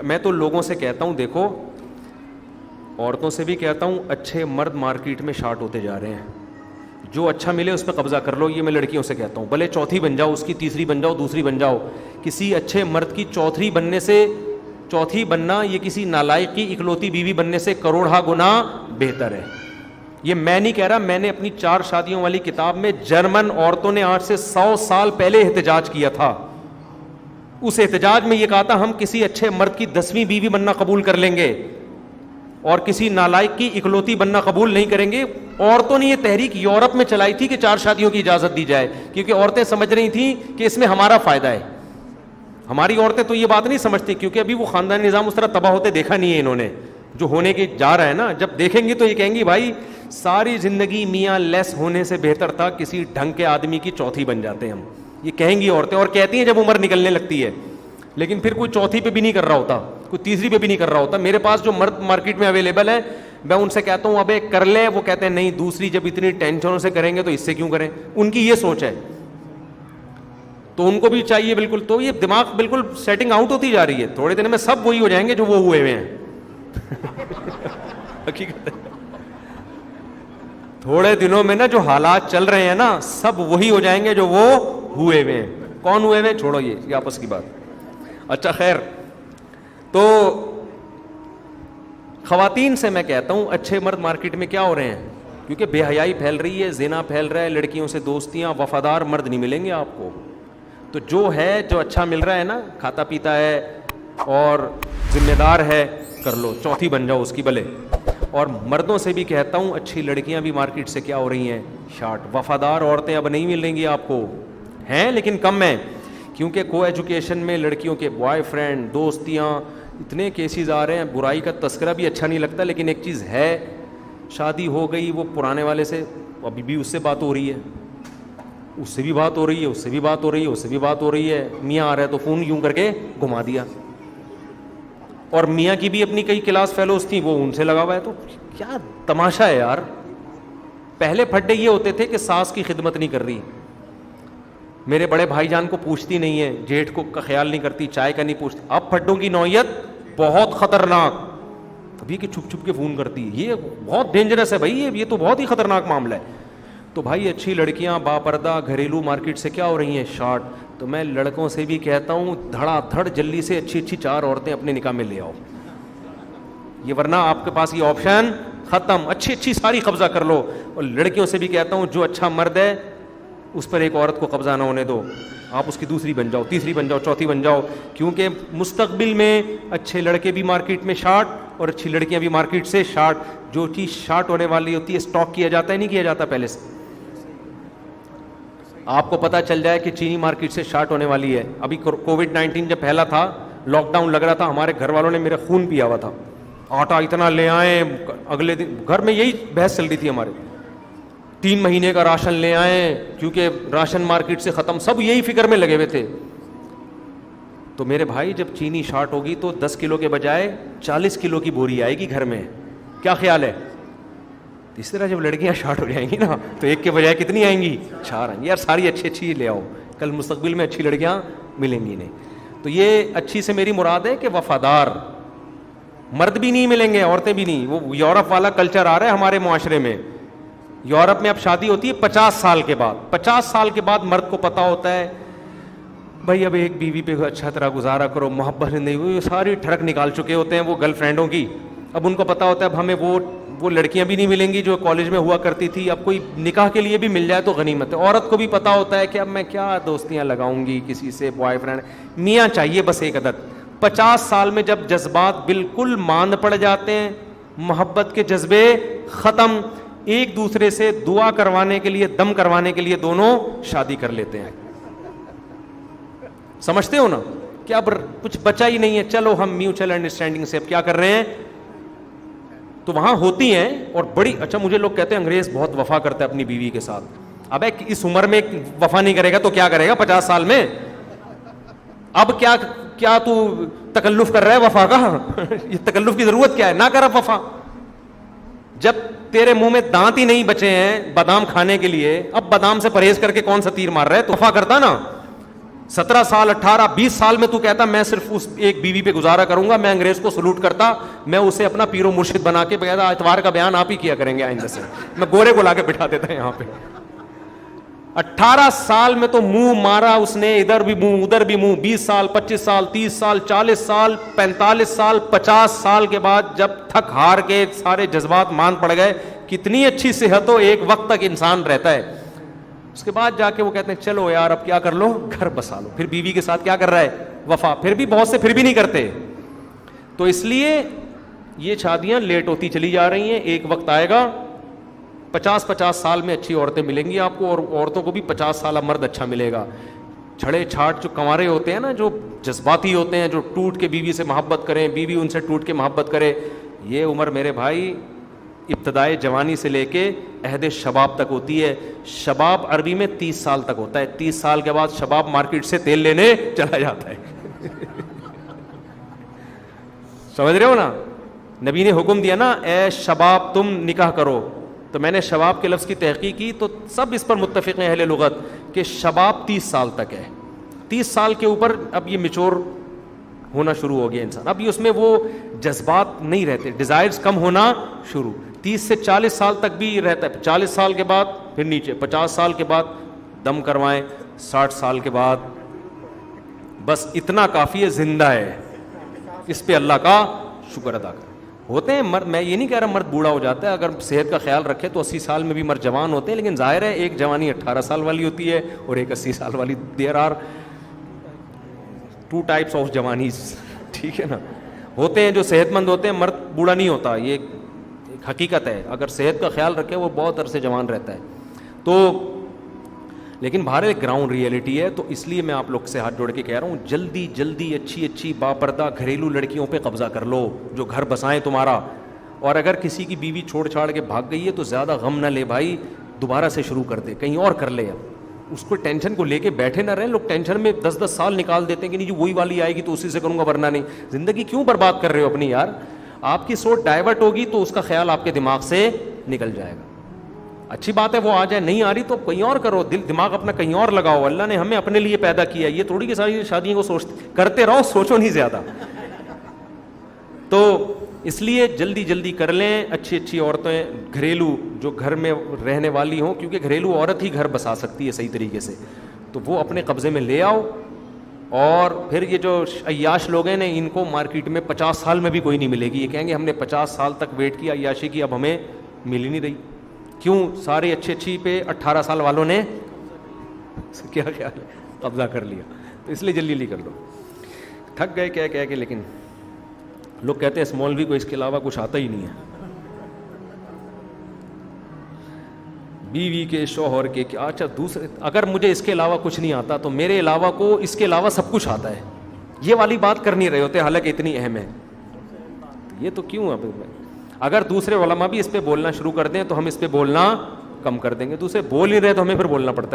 میں تو لوگوں سے کہتا ہوں، دیکھو عورتوں سے بھی کہتا ہوں، اچھے مرد مارکیٹ میں شارٹ ہوتے جا رہے ہیں، جو اچھا ملے اس پہ قبضہ کر لو. یہ میں لڑکیوں سے کہتا ہوں، بھلے چوتھی بن جاؤ، اس کی تیسری بن جاؤ، دوسری بن جاؤ. کسی اچھے مرد کی چوتھی بننا یہ کسی نالائق کی اکلوتی بیوی بننے سے کروڑا گنا بہتر ہے. یہ میں نہیں کہہ رہا، میں نے اپنی 4 شادیوں والی کتاب میں جرمن عورتوں نے آج سے 100 سال پہلے احتجاج کیا تھا. اس احتجاج میں یہ کہا تھا ہم کسی اچھے مرد کی 10ویں بیوی بننا قبول کر لیں گے اور کسی نالائق کی اکلوتی بننا قبول نہیں کریں گے. عورتوں نے یہ تحریک یورپ میں چلائی تھی کہ 4 شادیوں کی اجازت دی جائے، کیونکہ عورتیں سمجھ رہی تھیں کہ اس میں ہمارا فائدہ ہے. ہماری عورتیں تو یہ بات نہیں سمجھتی، کیونکہ ابھی وہ خاندان نظام اس طرح تباہ ہوتے دیکھا نہیں ہے انہوں نے، جو ہونے کی جا رہا ہے نا. جب دیکھیں گی تو یہ کہیں گی بھائی ساری زندگی میاں لیس ہونے سے بہتر تھا کسی ڈھنگ کے آدمی کی چوتھی بن جاتے ہم. یہ کہیں گی عورتیں، اور کہتی ہیں جب عمر نکلنے لگتی ہے. لیکن پھر کوئی چوتھی پہ بھی نہیں کر رہا ہوتا، کوئی تیسری پہ بھی نہیں کر رہا ہوتا. میرے پاس جو مرد مارکیٹ میں اویلیبل ہے، میں ان سے کہتا ہوں ابے کر لے، وہ کہتے ہیں نہیں دوسری جب اتنی ٹینشنوں سے کریں گے تو اس سے کیوں کریں. ان کی یہ سوچ ہے، تو ان کو بھی چاہیے بالکل. تو یہ دماغ بالکل سیٹنگ آؤٹ ہوتی جا رہی ہے. تھوڑے دن میں سب وہی ہو جائیں گے جو وہ ہوئے ہوئے ہیں. حقیقت ہے، تھوڑے دنوں میں نا جو حالات چل رہے ہیں نا سب وہی ہو جائیں گے جو وہ ہوئے ہوئے ہیں. کون ہوئے ہوئے چھوڑو، یہ آپس کی بات. اچھا خیر، تو خواتین سے میں کہتا ہوں اچھے مرد مارکیٹ میں کیا ہو رہے ہیں، کیونکہ بے حیائی پھیل رہی ہے، زنا پھیل رہا ہے، لڑکیوں سے دوستیاں، وفادار مرد نہیں ملیں گے آپ کو. تو جو اچھا مل رہا ہے نا، کھاتا پیتا ہے اور ذمہ دار ہے، کر لو، چوتھی بن جاؤ اس کی بھلے. اور مردوں سے بھی کہتا ہوں اچھی لڑکیاں بھی مارکیٹ سے کیا ہو رہی ہیں، شارٹ. وفادار عورتیں اب نہیں ملیں گی آپ کو، ہیں لیکن کم ہیں، کیونکہ کو ایجوکیشن میں لڑکیوں کے بوائے فرینڈ، دوستیاں، اتنے کیسز آ رہے ہیں. برائی کا تذکرہ بھی اچھا نہیں لگتا، لیکن ایک چیز ہے، شادی ہو گئی وہ پرانے والے سے، ابھی بھی اس سے بات ہو رہی ہے، اس سے بھی بات ہو رہی ہے، اس سے بھی بات ہو رہی ہے، اس سے بھی بات ہو رہی ہے. میاں آ رہا ہے تو فون یوں کر کے گھما دیا. اور میاں کی بھی اپنی کئی کلاس فیلوز تھیں، وہ ان سے لگا ہوا ہے. تو کیا تماشا ہے یار. پہلے پھڈے یہ ہوتے تھے کہ ساس کی خدمت نہیں کر رہی، میرے بڑے بھائی جان کو پوچھتی نہیں ہے، جیٹھ کو کا خیال نہیں کرتی، چائے کا نہیں پوچھتی. اب پھڈوں کی نوعیت بہت خطرناک، ابھی کہ چھپ چھپ کے فون کرتی. یہ بہت ڈینجرس ہے بھائی، یہ تو بہت ہی خطرناک معاملہ ہے. تو بھائی اچھی لڑکیاں باپردہ گھریلو مارکیٹ سے کیا ہو رہی ہیں، شارٹ. تو میں لڑکوں سے بھی کہتا ہوں دھڑا دھڑ جلدی سے اچھی 4 عورتیں اپنے نکاح میں لے آؤ. یہ ورنہ آپ کے پاس یہ آپشن ختم، اچھی ساری قبضہ کر لو. اور لڑکیوں سے بھی کہتا ہوں جو اچھا مرد ہے اس پر ایک عورت کو قبضہ نہ ہونے دو، آپ اس کی دوسری بن جاؤ، تیسری بن جاؤ، چوتھی بن جاؤ. کیونکہ مستقبل میں اچھے لڑکے بھی مارکیٹ میں شارٹ اور اچھی لڑکیاں بھی مارکیٹ سے شارٹ. جو چیز شارٹ ہونے والی ہوتی ہے اسٹاک کیا جاتا ہے، نہیں کیا جاتا پہلے سے. آپ کو پتہ چل جائے کہ چینی مارکیٹ سے شارٹ ہونے والی ہے. ابھی کووڈ-19 جب پھیلا تھا، لاک ڈاؤن لگ رہا تھا، ہمارے گھر والوں نے میرا خون پیا ہوا تھا. آٹا اتنا لے آئیں، اگلے دن گھر میں یہی بحث چل رہی تھی ہمارے، 3 مہینے کا راشن لے آئیں کیونکہ راشن مارکیٹ سے ختم. سب یہی فکر میں لگے ہوئے تھے. تو میرے بھائی جب چینی شارٹ ہوگی تو 10 کلو کے بجائے 40 کلو کی بوری آئے گی گھر میں. کیا خیال ہے؟ اس طرح جب لڑکیاں شارٹ ہو جائیں گی نا تو ایک کے بجائے کتنی آئیں گی، 4 آئیں گی. یار ساری اچھی لے آؤ، کل مستقبل میں اچھی لڑکیاں ملیں گی نہیں. تو یہ اچھی سے میری مراد ہے کہ وفادار مرد بھی نہیں ملیں گے، عورتیں بھی نہیں. وہ یورپ والا کلچر آ رہا ہے ہمارے معاشرے میں. یورپ میں اب شادی ہوتی ہے 50 سال کے بعد. 50 سال کے بعد مرد کو پتا ہوتا ہے بھائی اب ایک بیوی پہ اچھا طرح گزارا کرو، محبت نہیں ہوئی، ساری ٹھڑک نکال چکے ہوتے ہیں وہ گرل فرینڈوں کی. اب ان کو پتا ہوتا ہے اب ہمیں وہ لڑکیاں بھی نہیں ملیں گی جو کالج میں ہوا کرتی تھی. اب کوئی نکاح کے لیے بھی مل جائے تو غنیمت ہے. عورت کو بھی پتا ہوتا ہے کہ اب میں کیا دوستیاں لگاؤں گی کسی سے، بوائے فرینڈ. میاں چاہیے بس ایک عدد. 50 سال میں جب جذبات بالکل ماند پڑ جاتے ہیں، محبت کے جذبے ختم، ایک دوسرے سے دعا کروانے کے لیے، دم کروانے کے لیے دونوں شادی کر لیتے ہیں. سمجھتے ہو نا کہ اب کچھ بچا ہی نہیں ہے، چلو ہم میوچل انڈرسٹینڈنگ سے اب کیا کر رہے ہیں. تو وہاں ہوتی ہیں اور بڑی اچھا. مجھے لوگ کہتے ہیں انگریز بہت وفا کرتا ہے اپنی بیوی کے ساتھ. اب اس عمر میں وفا نہیں کرے گا تو کیا کرے گا 50 سال میں؟ اب کیا تو تکلف کر رہا ہے وفا کا؟ یہ تکلف کی ضرورت کیا ہے؟ نہ کر اب وفا. جب تیرے منہ میں دانت ہی نہیں بچے ہیں بادام کھانے کے لیے، اب بادام سے پرہیز کر کے کون سا تیر مار رہا ہے؟ تو وفا کرتا نا. 17 سال 18 20 سال میں تو کہتا میں صرف اس ایک بیوی پہ گزارا کروں گا, میں انگریز کو سلوٹ کرتا, میں اسے اپنا پیر و مرشد بنا کے کہتا اتوار کا بیان آپ ہی کیا کریں گے آئندہ سے, میں گورے کو لا کے بٹھا دیتا یہاں پہ. 18 سال میں تو منہ مارا اس نے, ادھر بھی منہ ادھر بھی منہ. 20 سال 25 سال 30 سال 40 سال 45 سال 50 سال کے بعد جب تھک ہار کے سارے جذبات مان پڑ گئے, کتنی اچھی صحت ہو, ایک وقت تک انسان رہتا ہے, اس کے بعد جا کے وہ کہتے ہیں چلو یار اب کیا کر لو, گھر بسا لو. پھر بیوی کے ساتھ کیا کر رہا ہے, وفا. پھر بھی بہت سے پھر بھی نہیں کرتے. تو اس لیے یہ شادیاں لیٹ ہوتی چلی جا رہی ہیں. ایک وقت آئے گا 50 سال میں اچھی عورتیں ملیں گی آپ کو, اور عورتوں کو بھی 50 سالہ مرد اچھا ملے گا. چھڑے چھاٹ جو کنوارے ہوتے ہیں نا, جو جذباتی ہوتے ہیں, جو ٹوٹ کے بیوی سے محبت کریں, بیوی ان سے ٹوٹ کے محبت کرے, یہ عمر میرے بھائی ابتدائی جوانی سے لے کے عہد شباب تک ہوتی ہے. شباب عربی میں 30 سال تک ہوتا ہے. 30 سال کے بعد شباب مارکیٹ سے تیل لینے چلا جاتا ہے. سمجھ رہے ہو نا, نبی نے حکم دیا نا اے شباب تم نکاح کرو, تو میں نے شباب کے لفظ کی تحقیق کی تو سب اس پر متفق ہیں اہل لغت کہ شباب 30 سال تک ہے. 30 سال کے اوپر اب یہ میچور ہونا شروع ہو گیا انسان, اب یہ اس میں وہ جذبات نہیں رہتے, ڈیزائرز کم ہونا شروع. 30 سے 40 سال تک بھی رہتا ہے, 40 سال کے بعد پھر نیچے, 50 سال کے بعد دم کروائیں, 60 سال کے بعد بس اتنا کافی ہے, زندہ ہے, اس پہ اللہ کا شکر ادا کریں. ہوتے ہیں مرد, میں یہ نہیں کہہ رہا مرد بوڑھا ہو جاتا ہے, اگر صحت کا خیال رکھے تو 80 سال میں بھی مرد جوان ہوتے ہیں, لیکن ظاہر ہے ایک جوانی 18 سال والی ہوتی ہے اور ایک 80 سال والی. دیر آر 2 types آف جوانیز, ٹھیک ہے نا. ہوتے ہیں جو صحت مند ہوتے ہیں, مرد بوڑھا نہیں ہوتا, یہ ایک حقیقت ہے. اگر صحت کا خیال رکھے وہ بہت عرصے جوان رہتا ہے. تو لیکن باہر ایک گراؤنڈ ریئلٹی ہے. تو اس لیے میں آپ لوگ سے ہاتھ جوڑ کے کہہ رہا ہوں, جلدی جلدی اچھی باپردہ گھریلو لڑکیوں پہ قبضہ کر لو جو گھر بسائیں تمہارا. اور اگر کسی کی بیوی چھوڑ چھاڑ کے بھاگ گئی ہے تو زیادہ غم نہ لے بھائی, دوبارہ سے شروع کر دے, کہیں اور کر لے. اب اس کو ٹینشن کو لے کے بیٹھے نہ رہیں. لوگ ٹینشن میں 10 سال نکال دیتے ہیں کہ نہیں جو وہی والی آئے گی تو اسی سے کروں گا, ورنہ نہیں. زندگی کیوں برباد کر رہے ہو اپنی یار. آپ کی سوچ ڈائیورٹ ہوگی تو اس کا خیال آپ کے دماغ سے نکل جائے گا. اچھی بات ہے وہ آ جائے, نہیں آ رہی تو کہیں اور کرو, دماغ اپنا کہیں اور لگاؤ. اللہ نے ہمیں اپنے لیے پیدا کیا, یہ تھوڑی کہ ساری شادیوں کو کرتے رہو, سوچو نہیں زیادہ. تو اس لیے جلدی کر لیں. اچھی عورتیں گھریلو جو گھر میں رہنے والی ہوں, کیونکہ گھریلو عورت ہی گھر بسا سکتی ہے صحیح طریقے سے, تو وہ اپنے قبضے میں لے آؤ. اور پھر یہ جو عیاش لوگ ہیں نا, ان کو مارکیٹ میں 50 سال میں بھی کوئی نہیں ملے گی. یہ کہیں گے ہم نے 50 سال تک ویٹ کیا عیاشی کی, اب ہمیں مل ہی نہیں رہی. کیوں؟ سارے اچھی پہ 18 سال والوں نے کیا خیال ہے قبضہ کر لیا. تو اس لیے جلدی کر لو. تھک گئے کہہ کے, لیکن لوگ کہتے ہیں اس مولوی کو اس کے علاوہ کچھ آتا ہی نہیں ہے. بیوی کے, شوہر کے, کیا اچھا دوسرے, اگر مجھے اس کے علاوہ کچھ نہیں آتا تو میرے علاوہ کو اس کے علاوہ سب کچھ آتا ہے. یہ والی بات کر نہیں رہے ہوتے, حالانکہ اتنی اہم ہے. یہ تو کیوں ہے؟ اگر دوسرے علماء بھی اس پہ بولنا شروع کر دیں تو ہم اس پہ بولنا کم کر دیں گے. دوسرے بول نہیں رہے تو ہمیں پھر بولنا پڑتا ہے.